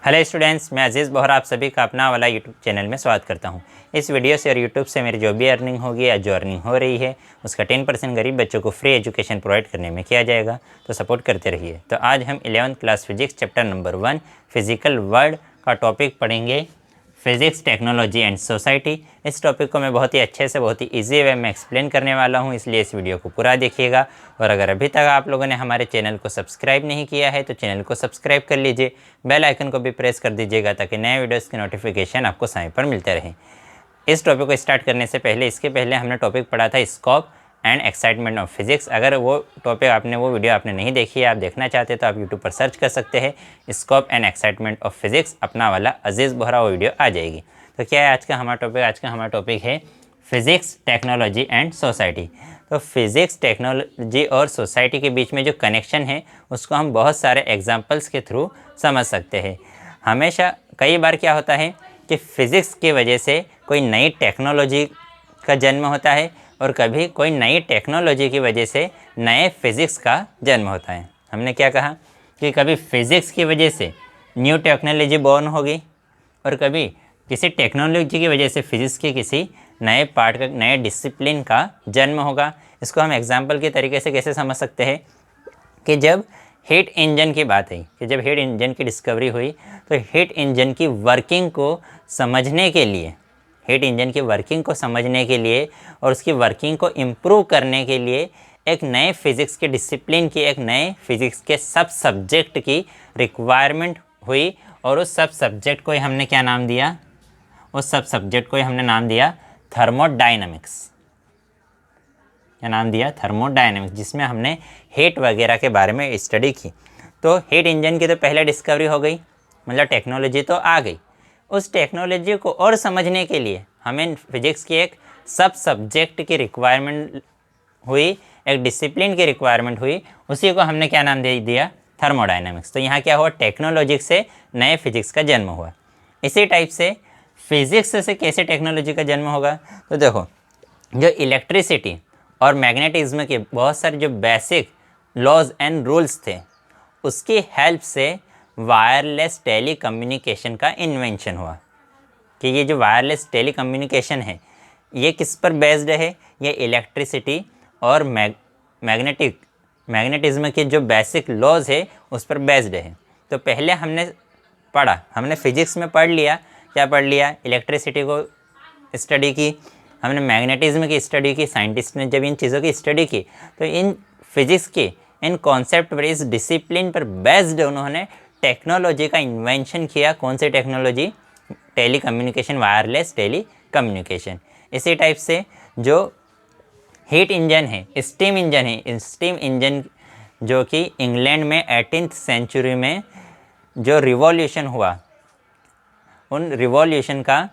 Hello students, मैं अजीज़ बोहरा आप सभी का अपना वाला यूट्यूब चैनल में स्वागत करता हूं। इस वीडियो से और यूट्यूब से मेरी जो भी अर्निंग होगी या जो अर्निंग हो रही है उसका 10% गरीब बच्चों को फ्री एजुकेशन प्रोवाइड करने में किया जाएगा, तो सपोर्ट करते रहिए। तो आज हम 11th class physics chapter number 1 physical world का टॉपिक पढ़ेंगे, फिज़िक्स, टेक्नोलॉजी एंड सोसाइटी। इस टॉपिक को मैं बहुत ही अच्छे से, बहुत ही इजी वे में एक्सप्लेन करने वाला हूं, इसलिए इस वीडियो को पूरा देखिएगा। और अगर अभी तक आप लोगों ने हमारे चैनल को सब्सक्राइब नहीं किया है तो चैनल को सब्सक्राइब कर लीजिए, बेल आइकन को भी प्रेस कर दीजिएगा ताकि नए वीडियोस की नोटिफिकेशन आपको समय पर मिलते रहे। इस टॉपिक को स्टार्ट करने से पहले, इसके पहले हमने टॉपिक पढ़ा था scope and excitement of physics. अगर वो टॉपिक वो वीडियो आपने नहीं देखी है, आप देखना चाहते हैं तो आप यूट्यूब पर सर्च कर सकते हैं scope and excitement of physics, अपना वाला अजीज़ बोहरा वो वीडियो आ जाएगी। तो क्या है आज का हमारा टॉपिक है फिज़िक्स, टेक्नोलॉजी एंड सोसाइटी। तो फिज़िक्स, टेक्नोलॉजी और सोसाइटी के बीच में जो कनेक्शन है उसको हम बहुत सारे एग्जांपल्स के थ्रू समझ सकते हैं। हमेशा कई बार क्या होता है कि फ़िज़िक्स की वजह से कोई नई टेक्नोलॉजी का जन्म होता है और कभी कोई नई टेक्नोलॉजी की वजह से नए फिज़िक्स का जन्म होता है। हमने क्या कहा कि कभी फिज़िक्स की वजह से न्यू टेक्नोलॉजी बॉर्न होगी और कभी किसी टेक्नोलॉजी की वजह से फिज़िक्स के किसी नए पार्ट का, नए डिसिप्लिन का जन्म होगा। इसको हम एग्जाम्पल के तरीके से कैसे समझ सकते हैं कि जब हीट इंजन की बात आई, कि जब हीट इंजन की डिस्कवरी हुई तो हीट इंजन की वर्किंग को समझने के लिए, हीट इंजन की वर्किंग को समझने के लिए और उसकी वर्किंग को इम्प्रूव करने के लिए एक नए फिज़िक्स के डिसिप्लिन की, एक नए फिज़िक्स के सब सब्जेक्ट की रिक्वायरमेंट हुई। और उस सब सब्जेक्ट को हमने क्या नाम दिया? उस सब सब्जेक्ट को हमने नाम दिया थर्मोडायनामिक्स। क्या नाम दिया? थर्मोडायनामिक्स, जिसमें हमने हीट वगैरह के बारे में स्टडी की। तो हीट इंजन की तो पहले डिस्कवरी हो गई, मतलब टेक्नोलॉजी तो आ गई। उस टेक्नोलॉजी को और समझने के लिए हमें फिजिक्स की एक सब सब्जेक्ट की रिक्वायरमेंट हुई, एक डिसिप्लिन की रिक्वायरमेंट हुई। उसी को हमने क्या नाम दे दिया? थर्मोडायनामिक्स। तो यहाँ क्या हुआ? टेक्नोलॉजी से नए फिजिक्स का जन्म हुआ। इसी टाइप से फिज़िक्स से कैसे टेक्नोलॉजी का जन्म होगा? तो देखो, जो इलेक्ट्रिसिटी और मैग्नेटिज्म के बहुत सारे जो बेसिक लॉज एंड रूल्स थे, उसकी हेल्प से वायरलेस टेली कम्युनिकेशन का इन्वेंशन हुआ। कि ये जो वायरलेस टेली कम्युनिकेशन है ये किस पर बेस्ड है? ये इलेक्ट्रिसिटी और मैग्नेटिज्म के जो बेसिक लॉज है उस पर बेस्ड है। तो पहले हमने फिजिक्स में पढ़ लिया, क्या पढ़ लिया? इलेक्ट्रिसिटी को स्टडी की, हमने मैग्नेटिज्म की स्टडी की। साइंटिस्ट ने जब इन चीज़ों की स्टडी की तो इन फिजिक्स के इन कॉन्सेप्ट पर, इस डिसिप्लिन पर बेस्ड उन्होंने टेक्नोलॉजी का इन्वेंशन किया। कौन सी technology? Telecommunication, wireless telecommunication. इसी टाइप से जो हीट इंजन है, स्टीम इंजन है, स्टीम इंजन जो कि इंग्लैंड में 18th सेंचुरी में जो रिवॉल्यूशन हुआ, उन रिवॉल्यूशन का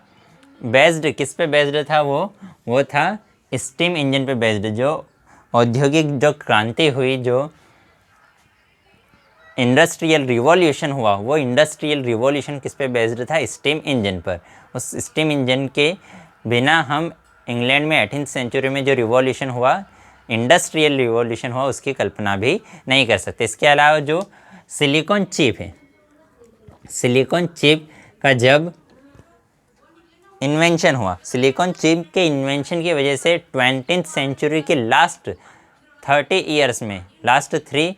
बेस्ड किस पे बेस्ड था? वो था स्टीम इंजन पे बेस्ड। जो औद्योगिक जो क्रांति हुई, जो इंडस्ट्रियल रिवॉल्यूशन हुआ, वो इंडस्ट्रियल रिवॉल्यूशन किस पे बेस्ड था? स्टीम इंजन पर। उस स्टीम इंजन के बिना हम इंग्लैंड में 18th सेंचुरी में जो रिवॉल्यूशन हुआ, इंडस्ट्रियल रिवॉल्यूशन हुआ, उसकी कल्पना भी नहीं कर सकते। इसके अलावा जो सिलिकॉन चिप है, सिलिकॉन चिप का जब इन्वेंशन हुआ, सिलिकॉन चिप के इन्वेंशन की वजह से 20th सेंचुरी के लास्ट 30 ईयर्स में, लास्ट 3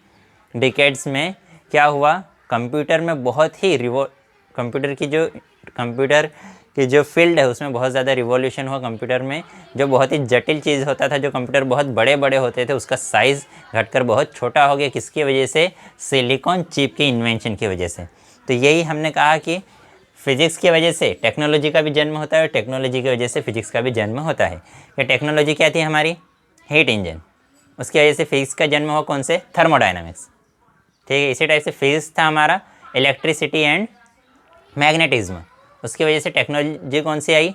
डिकेड्स में क्या हुआ? कंप्यूटर में बहुत ही कंप्यूटर की जो फील्ड है उसमें बहुत ज़्यादा रिवॉल्यूशन हुआ। कंप्यूटर में जो बहुत ही जटिल चीज़ होता था, जो कंप्यूटर बहुत बड़े बड़े होते थे, उसका साइज़ घटकर बहुत छोटा हो गया। किसकी वजह से? सिलिकॉन चिप के इन्वेंशन की वजह से। तो यही हमने कहा कि फिज़िक्स की वजह से टेक्नोलॉजी का भी जन्म होता है और टेक्नोलॉजी की वजह से फिज़िक्स का भी जन्म होता है। कि टेक्नोलॉजी क्या थी हमारी? Heat engine. उसकी वजह से फिज़िक्स का जन्म हुआ कौन से? थर्मोडायनामिक्स। ठीक है। इसी टाइप से फिज़िक्स था हमारा इलेक्ट्रिसिटी एंड मैग्नेटिज्म। उसकी वजह से टेक्नोलॉजी कौन सी आई?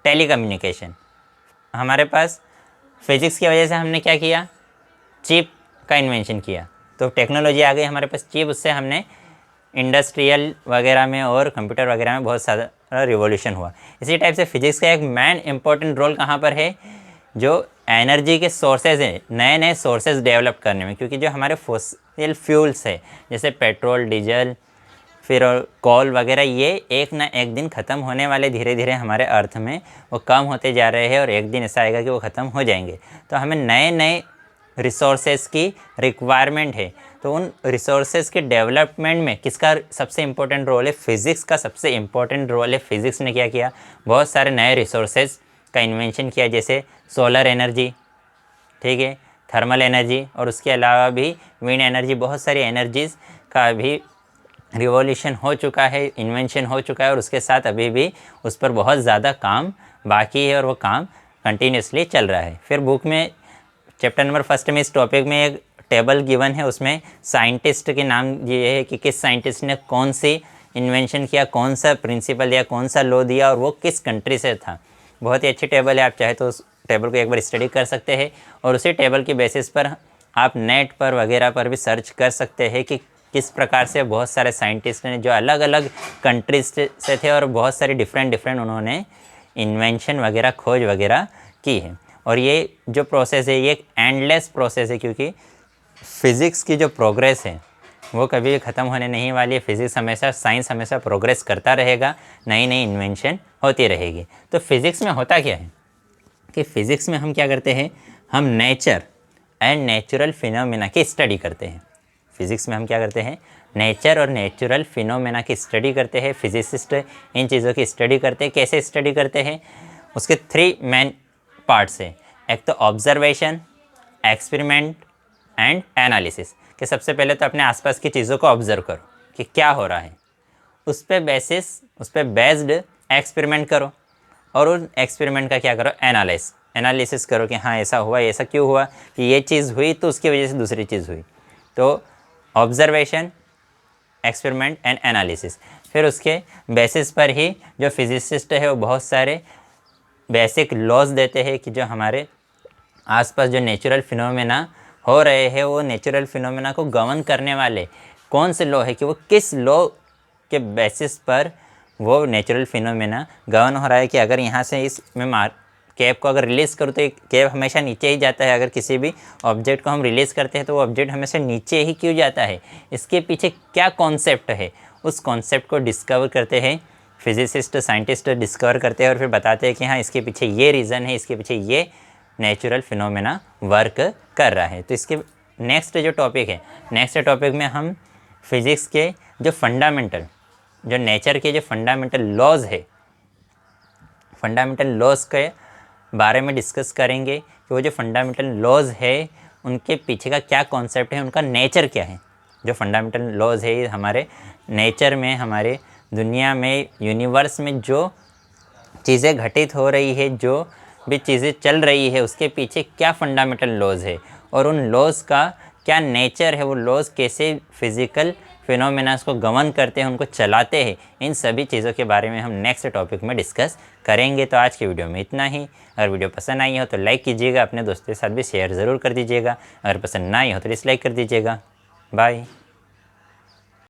टेलीकम्युनिकेशन। हमारे पास फिज़िक्स की वजह से हमने क्या किया? चिप का इन्वेंशन किया। तो टेक्नोलॉजी आ गई हमारे पास चिप, उससे हमने इंडस्ट्रियल वगैरह में और कंप्यूटर वगैरह में बहुत सारा रिवॉल्यूशन हुआ। इसी टाइप से फिज़िक्स का एक मेन इम्पॉर्टेंट रोल कहाँ पर है? जो एनर्जी के सोर्सेज हैं, नए नए सोर्सेज डेवलप करने में। क्योंकि जो हमारे फॉसिल फ्यूल्स है, जैसे पेट्रोल, डीजल, फिर कोल वगैरह, ये एक ना एक दिन ख़त्म होने वाले, धीरे धीरे हमारे अर्थ में वो कम होते जा रहे हैं और एक दिन ऐसा आएगा कि वो ख़त्म हो जाएंगे। तो हमें नए नए रिसोर्सेज की रिक्वायरमेंट है। तो उन रिसोर्सेज के डेवलपमेंट में किसका सबसे इम्पोर्टेंट रोल है? फिज़िक्स का सबसे इम्पोर्टेंट रोल है। फिज़िक्स ने क्या किया? बहुत सारे नए रिसोर्सेज का इन्वेंशन किया, जैसे सोलर एनर्जी, ठीक है, थर्मल एनर्जी, और उसके अलावा भी विंड एनर्जी। बहुत सारी एनर्जीज़ का भी रिवॉल्यूशन हो चुका है, इन्वेंशन हो चुका है, और उसके साथ अभी भी उस पर बहुत ज़्यादा काम बाकी है और वो काम कंटिन्यूसली चल रहा है। फिर बुक में चैप्टर नंबर 1 में इस टॉपिक में एक टेबल गिवन है, उसमें साइंटिस्ट के नाम ये है कि किस साइंटिस्ट ने कौन सी इन्वेंशन किया, कौन सा प्रिंसिपल दिया, कौन सा लॉ दिया, और वो किस कंट्री से था। बहुत ही अच्छी टेबल है, आप चाहे तो उस टेबल को एक बार स्टडी कर सकते हैं, और उसी टेबल की बेसिस पर आप नेट पर वगैरह पर भी सर्च कर सकते हैं कि किस प्रकार से बहुत सारे साइंटिस्ट ने जो अलग अलग कंट्रीज से थे और बहुत सारी डिफरेंट उन्होंने इन्वेंशन वगैरह, खोज वगैरह की है। और ये जो प्रोसेस है ये एक एंडलेस प्रोसेस है, क्योंकि फ़िज़िक्स की जो प्रोग्रेस है वो कभी भी ख़त्म होने नहीं वाली है। फिज़िक्स हमेशा, साइंस हमेशा प्रोग्रेस करता रहेगा, नई नई इन्वेंशन होती रहेगी। तो फिज़िक्स में होता क्या है कि फ़िज़िक्स में हम क्या करते हैं? हम नेचर एंड नेचुरल फिनोमेना की स्टडी करते हैं। फिज़िक्स में हम क्या करते हैं? नेचर और नेचुरल फिनोमेना की स्टडी करते हैं। फिजिसिस्ट इन चीज़ों की स्टडी करते हैं। कैसे स्टडी करते हैं? उसके 3 मेन पार्ट्स हैं। एक तो ऑब्जर्वेशन, एक्सपेरिमेंट एंड एनालिसिस। कि सबसे पहले तो अपने आसपास की चीज़ों को ऑब्जर्व करो कि क्या हो रहा है, उस पर बेस्ड एक्सपेरिमेंट करो, और उन एक्सपेरिमेंट का क्या करो? एनालिसिस करो कि हाँ ऐसा हुआ, ऐसा क्यों हुआ, कि ये चीज़ हुई तो उसकी वजह से दूसरी चीज़ हुई। तो ऑब्जर्वेशन, एक्सपेरिमेंट एंड एनालिसिस। फिर उसके बेसिस पर ही जो फिजिसिस्ट है वो बहुत सारे बेसिक लॉज देते हैं कि जो हमारे आसपास जो नेचुरल फिनोमेना हो रहे हैं, वो नेचुरल फिनोमेना को गवर्न करने वाले कौन से लॉ है, कि वो किस लॉ के बेसिस पर वो नेचुरल फिनोमेना गवर्न हो रहा है। कि अगर यहाँ से इसमें कैप को अगर रिलीज़ करूँ तो कैप हमेशा नीचे ही जाता है। अगर किसी भी ऑब्जेक्ट को हम रिलीज़ करते हैं तो वो ऑब्जेक्ट हमेशा नीचे ही क्यों जाता है, इसके पीछे क्या कॉन्सेप्ट है, उस कॉन्सेप्ट को डिस्कवर करते हैं फिजिसिस्ट, साइंटिस्ट डिस्कवर करते हैं और फिर बताते हैं कि हाँ इसके पीछे ये रीज़न है, इसके पीछे ये नेचुरल फिनोमेना वर्क कर रहा है। तो इसके नेक्स्ट जो टॉपिक है, नेक्स्ट टॉपिक में हम फिज़िक्स के जो फंडामेंटल, जो नेचर के जो फंडामेंटल लॉज है, फंडामेंटल लॉज के बारे में डिस्कस करेंगे कि वो जो फंडामेंटल लॉज है उनके पीछे का क्या कॉन्सेप्ट है, उनका नेचर क्या है। जो फंडामेंटल लॉज है हमारे नेचर में, हमारे दुनिया में, यूनिवर्स में जो चीज़ें घटित हो रही है, जो भी चीज़ें चल रही है, उसके पीछे क्या फंडामेंटल लॉज है और उन लॉज का क्या नेचर है, वो लॉज कैसे फिज़िकल फिनोमेनास को गवर्न करते हैं, उनको चलाते हैं। इन सभी चीज़ों के बारे में हम नेक्स्ट टॉपिक में डिस्कस करेंगे। तो आज की वीडियो में इतना ही। अगर वीडियो पसंद आई हो तो लाइक कीजिएगा, अपने दोस्तों के साथ भी शेयर ज़रूर कर दीजिएगा। अगर पसंद ना आई हो तो डिसलाइक कर दीजिएगा। बाय।